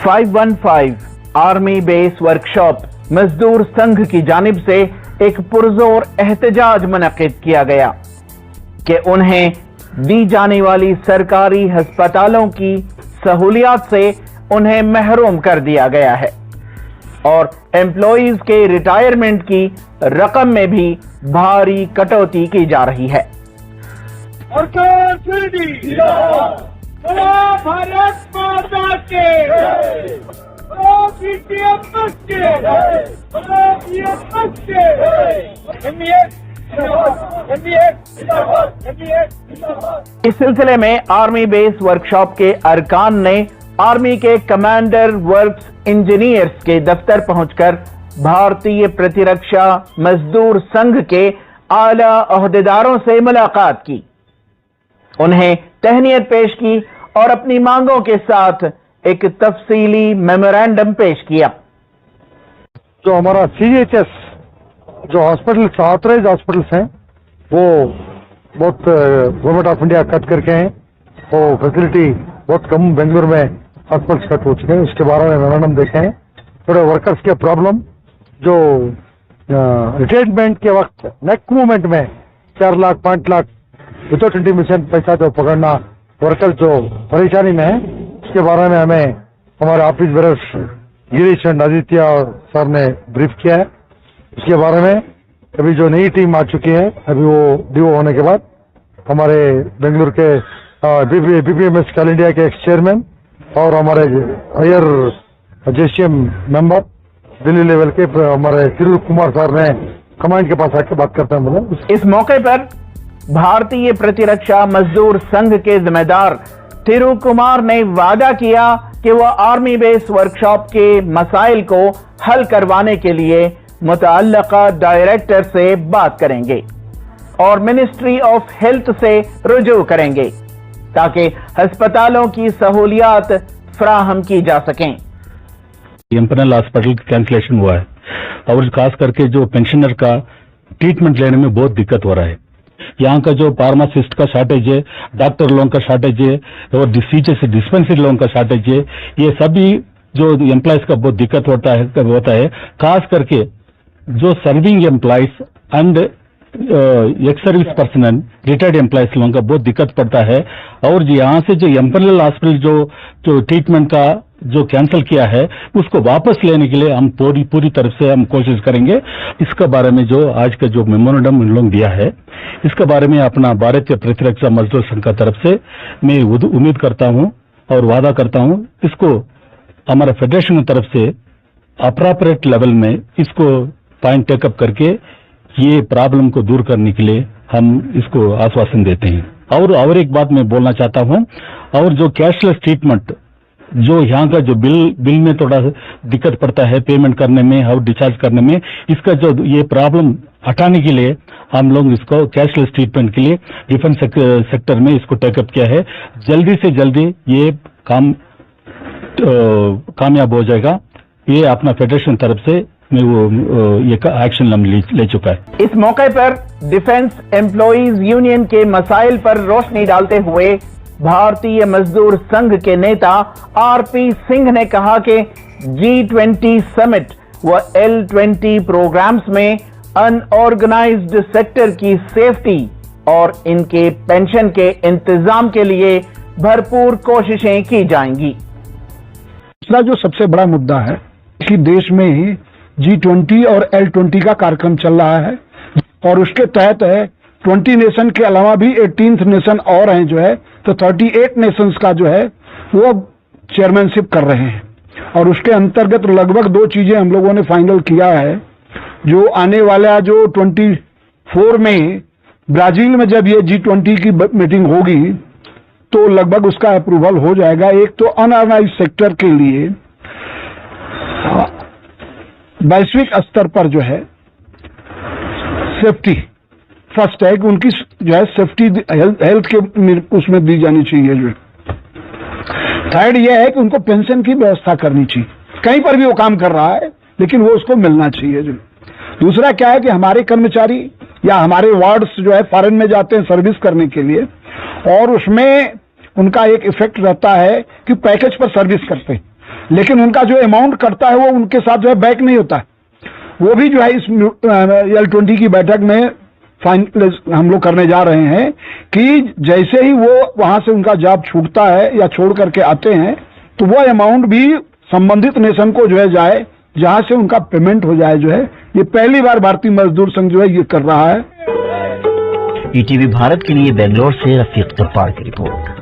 515 army base workshop मजदूर संघ की जानिब से एक पुरजोर एहतजाज मुनक्किद किया गया कि उन्हें दी जाने वाली सरकारी अस्पतालों की सहूलियात से उन्हें महरूम कर दिया गया है और एम्प्लॉइज के रिटायरमेंट की रकम में भी भारी कटौती की जा रही है। भारत माता के इस सिलसिले में आर्मी बेस वर्कशॉप के अरकान ने आर्मी के कमांडर वर्क्स इंजीनियर्स के दफ्तर पहुंचकर भारतीय प्रतिरक्षा मजदूर संघ के आला ओहदेदारों से मुलाकात की, उन्हें तहनीत पेश की और अपनी मांगों के साथ एक तफसीली मेमोरेंडम पेश किया। जो हमारा CHS जो हॉस्पिटल ऑथराइज हॉस्पिटल्स हैं वो बहुत गवर्नमेंट ऑफ इंडिया कट करके हैं, वो फैसिलिटी बहुत कम बेंगलुरु में हॉस्पिटल्स कट हो चुके हैं। उसके बारे में मेमोरेंडम देखे हैं। थोड़े वर्कर्स के प्रॉब्लम जो रिटायरमेंट के वक्त नेक मूवमेंट में 4 लाख 5 लाख विदाउट इंटीमेशन पैसा जो पकड़ना वर्कर जो परेशानी में है, उसके बारे में हमें हमारे office bearers Girish and Aditya sir ने ब्रीफ किया है। उसके बारे में अभी जो नई टीम आ चुकी है, अभी वो डीओ होने के बाद हमारे बेंगलुरु के BPMS कल इंडिया के एक्स चेयरमैन और हमारे higher JCM member Delhi level के हमारे तिरु कुमार सर ने कमांड के पास आके बात करते हैं बोले। इस मौके पर भारतीय प्रतिरक्षा मजदूर संघ के जिम्मेदार तिरु कुमार ने वादा किया कि वह आर्मी बेस वर्कशॉप के मसाइल को हल करवाने के लिए मुतअल्लिका डायरेक्टर से बात करेंगे और मिनिस्ट्री ऑफ हेल्थ से रुजू करेंगे ताकि अस्पतालों की सहूलियात फराहम की जा सकें। एम्पनल हॉस्पिटल कैंसिलेशन हुआ है और खास करके जो पेंशनर का ट्रीटमेंट लेने में बहुत दिक्कत हो रहा है। यहाँ का जो फार्मासिस्ट का शॉर्टेज है, डॉक्टर लोगों का शॉर्टेज है और डिस्पेंसरी लोगों का शॉर्टेज है। ये सभी जो एम्प्लॉयज का बहुत दिक्कत होता है खास करके जो serving employees and ex service personal retired employees लोगों का बहुत दिक्कत पड़ता है। और यहाँ से जो एम्पनल हॉस्पिटल जो ट्रीटमेंट का जो कैंसिल किया है उसको वापस लेने के लिए हम पूरी तरफ से हम कोशिश करेंगे। इसके बारे में जो आज का जो मेमोरेंडम इन लोग दिया है, इसके बारे में अपना भारतीय प्रतिरक्षा मजदूर संघ का तरफ से मैं उम्मीद करता हूं और वादा करता हूं, इसको हमारा फेडरेशन की तरफ से अप्रोप्रिएट लेवल में इसको पॉइंट टेकअप करके ये प्रॉब्लम को दूर करने के लिए हम इसको आश्वासन देते हैं। और एक बात मैं बोलना चाहता हूं, और जो कैशलेस ट्रीटमेंट जो यहाँ का जो बिल में थोड़ा दिक्कत पड़ता है पेमेंट करने में और डिस्चार्ज करने में, इसका जो ये प्रॉब्लम हटाने के लिए हम लोग इसको कैशलेस ट्रीटमेंट के लिए डिफेंस सेक्टर में इसको टेकअप किया है। जल्दी से जल्दी ये काम कामयाब हो जाएगा। ये अपना फेडरेशन तरफ से ये एक्शन हम ले चुका है। इस मौके पर डिफेंस एम्प्लॉइज यूनियन के मसाइल पर रोशनी डालते हुए भारतीय मजदूर संघ के नेता RP सिंह ने कहा कि G20 समिट व L20 प्रोग्राम्स में अनऑर्गेनाइज्ड सेक्टर की सेफ्टी और इनके पेंशन के इंतजाम के लिए भरपूर कोशिशें की जाएंगी। दूसरा जो सबसे बड़ा मुद्दा है कि देश में G20 और L20 का कार्यक्रम चल रहा है और उसके तहत है 20 नेशन के अलावा भी 18th नेशन और हैं जो है, तो 38 नेशंस का जो है वो चेयरमैनशिप कर रहे हैं। और उसके अंतर्गत लगभग 2 चीजें हम लोगों ने फाइनल किया है। जो आने वाला जो 24 में ब्राजील में जब ये G20 की मीटिंग होगी तो लगभग उसका अप्रूवल हो जाएगा। एक तो अनऑर्गेनाइज्ड सेक्टर के लिए वैश्विक स्तर पर जो है सेफ्टी फर्स्ट है कि उनकी जो है सेफ्टी हेल्थ के उसमें दी जानी चाहिए। जो थर्ड ये है कि उनको पेंशन की व्यवस्था करनी चाहिए। कहीं पर भी वो काम कर रहा है लेकिन वो उसको मिलना चाहिए। जो दूसरा क्या है कि हमारे कर्मचारी या हमारे वार्ड्स जो है फॉरेन में जाते हैं सर्विस करने के लिए और उसमें उनका एक इफेक्ट रहता है कि पैकेज पर सर्विस करते हैं। लेकिन उनका जो अमाउंट कटता है वो उनके साथ जो है बैक नहीं होता है। वो भी जो है इस L20 की बैठक में फाइनल हम लोग करने जा रहे हैं कि जैसे ही वो वहां से उनका जॉब छूटता है या छोड़ करके आते हैं तो वो अमाउंट भी संबंधित नेशन को जो है जाए, जहां से उनका पेमेंट हो जाए। जो है ये पहली बार भारतीय मजदूर संघ जो है ये कर रहा है। ईटीवी भारत के लिए बेंगलोर से रफीक जब्बार की रिपोर्ट।